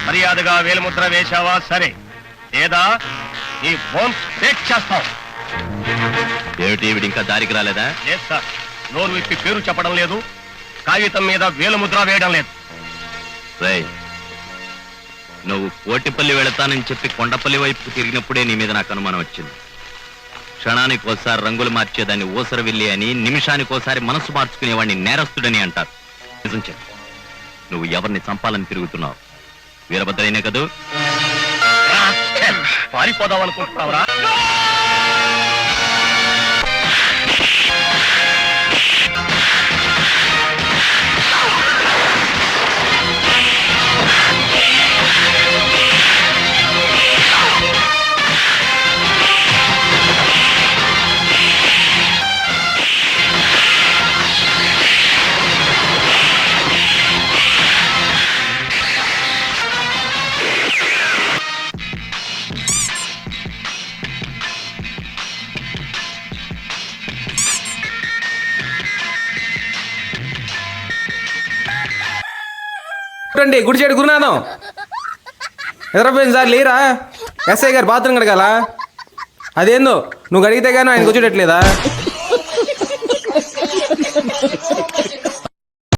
మర్యాదగా వేలుముద్ర వేశావా సరే, లేదా నీ బోన్స్ బ్రేక్ చేస్తావు. ఏమిటి వీడి ఇంకా దారికి రాలేదా? లేదు సార్, నోరు విప్పి పేరు చెప్పడం లేదు, కాగితం మీద వేలుముద్ర వేయడం లేదు. నువ్వు కోటిపల్లి వెళతానని చెప్పి కొండపల్లి వైపు తిరిగినప్పుడే నీ మీద నాకు అనుమానం వచ్చింది. క్షణానికి ఒకసారి రంగులు మార్చేదాన్ని ఊసరవిల్లి అని, నిమిషానికోసారి మనసు మార్చుకునేవాడిని నేరస్తుడని అంటారు. నిజం చెప్పు, నువ్వు ఎవరిని చంపాలని తిరుగుతున్నావు? వీరభద్రైనే కదూ? పారిపోదాం అనుకుంటున్నావురా? రండి గుడిచేడు గురునాథం ఎదురపోయింది సార్, లేరా? ఎస్ఐ గారు బాత్రూమ్ కడగాల. అదేందో నువ్వు అడిగితే కానీ ఆయనకు వచ్చేటట్లేదా?